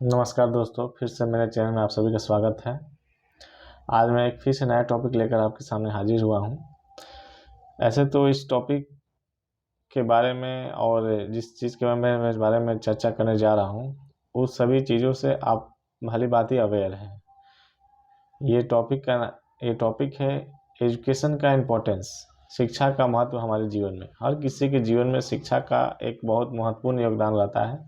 नमस्कार दोस्तों, फिर से मेरे चैनल में आप सभी का स्वागत है। आज मैं एक फिर से नया टॉपिक लेकर आपके सामने हाजिर हुआ हूँ। ऐसे तो इस टॉपिक के बारे में और जिस चीज़ के बारे में मैं इस बारे में चर्चा करने जा रहा हूँ, उस सभी चीज़ों से आप भली भांति अवेयर हैं। ये टॉपिक है एजुकेशन का इम्पोर्टेंस, शिक्षा का महत्व हमारे जीवन में। हर किसी के जीवन में शिक्षा का एक बहुत महत्वपूर्ण योगदान रहता है,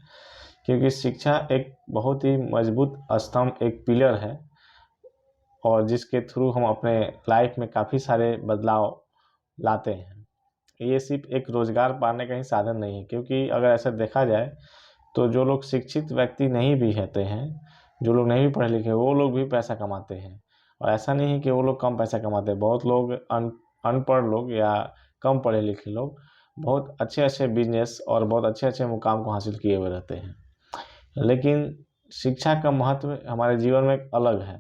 क्योंकि शिक्षा एक बहुत ही मजबूत स्तंभ, एक पिलर है, और जिसके थ्रू हम अपने लाइफ में काफ़ी सारे बदलाव लाते हैं। ये सिर्फ एक रोज़गार पाने का ही साधन नहीं है, क्योंकि अगर ऐसा देखा जाए तो जो लोग शिक्षित व्यक्ति नहीं भी होते हैं, जो लोग नहीं भी पढ़े लिखे, वो लोग भी पैसा कमाते हैं। और ऐसा नहीं है कि वो लोग कम पैसा कमाते हैं। बहुत लोग अनपढ़ लोग या कम पढ़े लिखे लोग बहुत अच्छे अच्छे बिजनेस और बहुत अच्छे अच्छे मुकाम को हासिल किए हुए रहते हैं। लेकिन शिक्षा का महत्व हमारे जीवन में अलग है।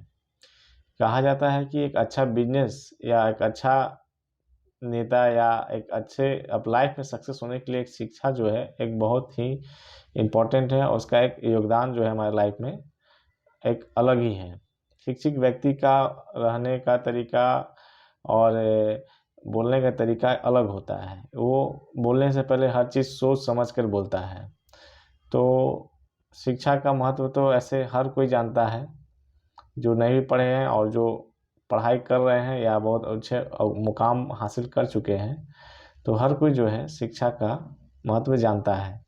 कहा जाता है कि एक अच्छा बिजनेस या एक अच्छा नेता या एक अच्छे अब लाइफ में सक्सेस होने के लिए एक शिक्षा जो है एक बहुत ही इम्पोर्टेंट है, और उसका एक योगदान जो है हमारे लाइफ में एक अलग ही है। शिक्षित व्यक्ति का रहने का तरीका और बोलने का तरीका अलग होता है। वो बोलने से पहले हर चीज़ सोच समझ कर बोलता है। तो शिक्षा का महत्व तो ऐसे हर कोई जानता है, जो नहीं भी पढ़े हैं और जो पढ़ाई कर रहे हैं या बहुत अच्छे मुकाम हासिल कर चुके हैं। तो हर कोई जो है शिक्षा का महत्व जानता है।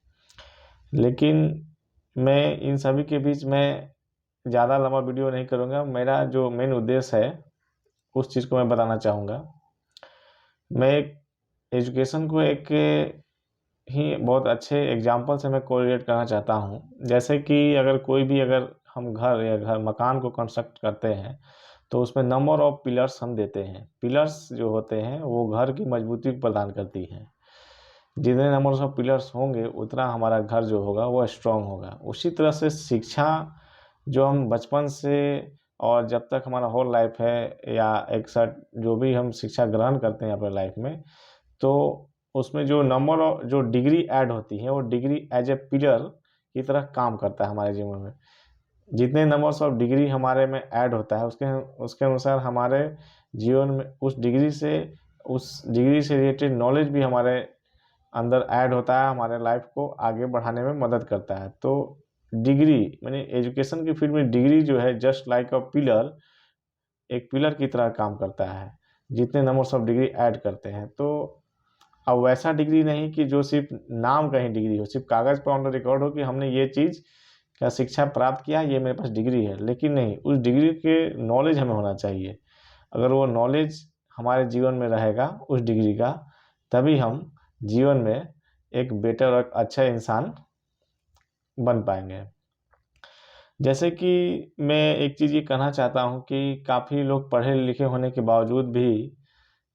लेकिन मैं इन सभी के बीच में ज़्यादा लंबा वीडियो नहीं करूँगा। मेरा जो मेन उद्देश्य है उस चीज़ को मैं बताना चाहूँगा। मैं एक एजुकेशन को एक ही बहुत अच्छे एग्जाम्पल से मैं कोरिलेट करना चाहता हूँ। जैसे कि अगर हम घर मकान को कंस्ट्रक्ट करते हैं, तो उसमें नंबर ऑफ पिलर्स हम देते हैं। पिलर्स जो होते हैं वो घर की मजबूती प्रदान करती हैं। जितने नंबर ऑफ पिलर्स होंगे उतना हमारा घर जो होगा वो स्ट्रांग होगा। उसी तरह से शिक्षा जो हम बचपन से और जब तक हमारा होल लाइफ है या एक साथ जो भी हम शिक्षा ग्रहण करते हैं अपने लाइफ में, तो उसमें जो डिग्री ऐड होती है वो डिग्री एज ए पिलर की तरह काम करता है हमारे जीवन में। जितने नंबर्स ऑफ डिग्री हमारे में ऐड होता है उसके उसके अनुसार हमारे जीवन में उस डिग्री से रिलेटेड नॉलेज भी हमारे अंदर ऐड होता है, हमारे लाइफ को आगे बढ़ाने में मदद करता है। तो डिग्री माने एजुकेशन की फील्ड में डिग्री जो है जस्ट लाइक अ पिलर, एक पिलर की तरह काम करता है। जितने नंबर्स ऑफ डिग्री ऐड करते हैं, तो अब वैसा डिग्री नहीं कि जो सिर्फ नाम का ही डिग्री हो, सिर्फ कागज़ पर ऑन रिकॉर्ड हो कि हमने ये चीज़ का शिक्षा प्राप्त किया, ये मेरे पास डिग्री है। लेकिन नहीं, उस डिग्री के नॉलेज हमें होना चाहिए। अगर वो नॉलेज हमारे जीवन में रहेगा उस डिग्री का, तभी हम जीवन में एक बेटर और अच्छा इंसान बन पाएंगे। जैसे कि मैं एक चीज़ ये कहना चाहता हूँ कि काफ़ी लोग पढ़े लिखे होने के बावजूद भी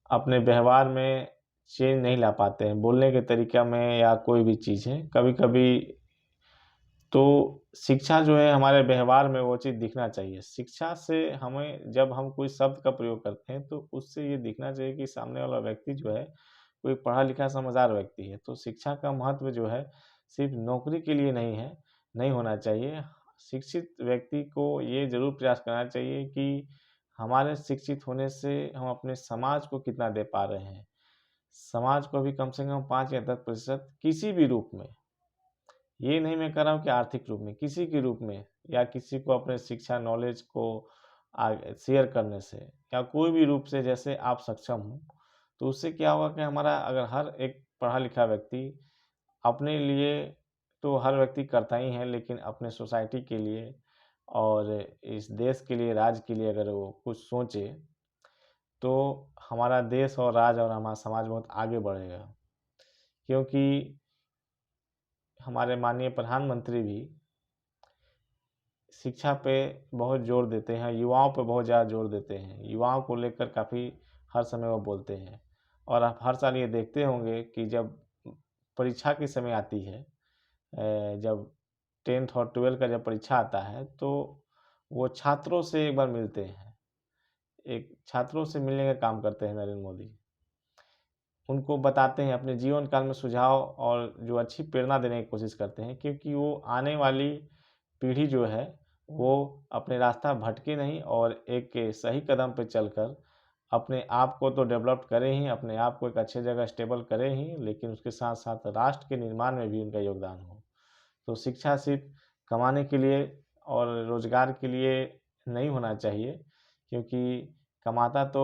अपने व्यवहार में चेंज नहीं ला पाते हैं, बोलने के तरीका में या कोई भी चीज़ है। कभी-कभी तो शिक्षा जो है हमारे व्यवहार में वो चीज़ दिखना चाहिए। शिक्षा से हमें जब हम कोई शब्द का प्रयोग करते हैं, तो उससे ये दिखना चाहिए कि सामने वाला व्यक्ति जो है कोई पढ़ा-लिखा समझदार व्यक्ति है। तो शिक्षा का महत्व जो है सिर्फ़ नौकरी के लिए नहीं है, नहीं होना चाहिए। शिक्षित व्यक्ति को ये ज़रूर प्रयास करना चाहिए कि हमारे शिक्षित होने से हम अपने समाज को कितना दे पा रहे हैं। समाज को भी कम से कम 5 या 10% किसी भी रूप में, ये नहीं मैं कह रहा हूँ कि आर्थिक रूप में, किसी के रूप में, या किसी को अपने शिक्षा नॉलेज को शेयर करने से या कोई भी रूप से जैसे आप सक्षम हो, तो उससे क्या होगा कि हमारा अगर हर एक पढ़ा लिखा व्यक्ति अपने लिए, तो हर व्यक्ति करता ही है, लेकिन अपने सोसाइटी के लिए और इस देश के लिए, राज्य के लिए अगर वो कुछ सोचे, तो हमारा देश और राज्य और हमारा समाज बहुत आगे बढ़ेगा। क्योंकि हमारे माननीय प्रधानमंत्री भी शिक्षा पे बहुत ज़ोर देते हैं, युवाओं पे बहुत ज़्यादा ज़ोर देते हैं। युवाओं को लेकर काफ़ी हर समय वो बोलते हैं। और आप हर साल ये देखते होंगे कि जब परीक्षा की समय आती है, जब 10th और 12th का जब परीक्षा आता है, तो वो छात्रों से एक बार मिलते हैं। एक छात्रों से मिलने का काम करते हैं नरेंद्र मोदी। उनको बताते हैं अपने जीवन काल में सुझाव और जो अच्छी प्रेरणा देने की कोशिश करते हैं, क्योंकि वो आने वाली पीढ़ी जो है वो अपने रास्ता भटके नहीं और एक सही कदम पे चलकर अपने आप को तो डेवलप करे ही, अपने आप को एक अच्छे जगह स्टेबल करे ही, लेकिन उसके साथ साथ राष्ट्र के निर्माण में भी उनका योगदान हो। तो शिक्षा सिर्फ कमाने के लिए और रोजगार के लिए नहीं होना चाहिए, क्योंकि कमाता तो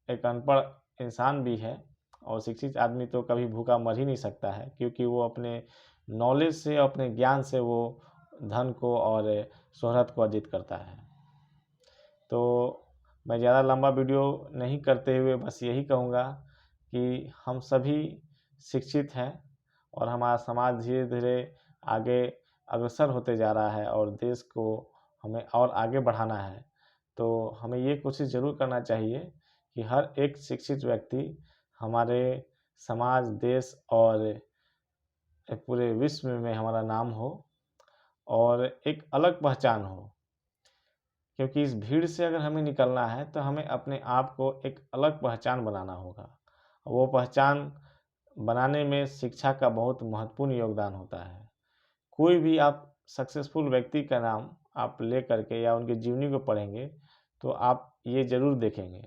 एक अनपढ़ इंसान भी है और शिक्षित आदमी तो कभी भूखा मर ही नहीं सकता है, क्योंकि वो अपने नॉलेज से, अपने ज्ञान से वो धन को और शोहरत को अर्जित करता है। तो मैं ज़्यादा लंबा वीडियो नहीं करते हुए बस यही कहूँगा कि हम सभी शिक्षित हैं और हमारा समाज धीरे धीरे आगे अग्रसर होते जा रहा है और देश को हमें और आगे बढ़ाना है। तो हमें ये कोशिश ज़रूर करना चाहिए कि हर एक शिक्षित व्यक्ति हमारे समाज, देश और पूरे विश्व में हमारा नाम हो और एक अलग पहचान हो। क्योंकि इस भीड़ से अगर हमें निकलना है तो हमें अपने आप को एक अलग पहचान बनाना होगा। वो पहचान बनाने में शिक्षा का बहुत महत्वपूर्ण योगदान होता है। कोई भी आप सक्सेसफुल व्यक्ति का नाम आप ले करके या उनकी जीवनी को पढ़ेंगे तो आप ये ज़रूर देखेंगे,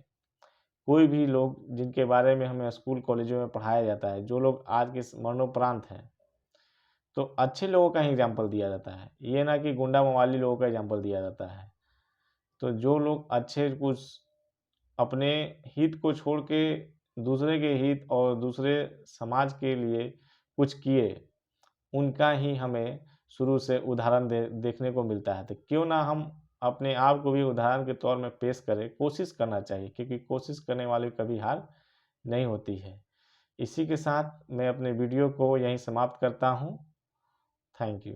कोई भी लोग जिनके बारे में हमें स्कूल कॉलेजों में पढ़ाया जाता है, जो लोग आज के मरणोपरांत हैं, तो अच्छे लोगों का ही एग्जाम्पल दिया जाता है, ये ना कि गुंडा मवाली लोगों का एग्जाम्पल दिया जाता है। तो जो लोग अच्छे कुछ अपने हित को छोड़ के दूसरे के हित और दूसरे समाज के लिए कुछ किए, उनका ही हमें शुरू से उदाहरण देखने को मिलता है। तो क्यों ना हम अपने आप को भी उदाहरण के तौर में पेश करें, कोशिश करना चाहिए, क्योंकि कोशिश करने वाले कभी हार नहीं होती है। इसी के साथ मैं अपने वीडियो को यहीं समाप्त करता हूँ। Thank you.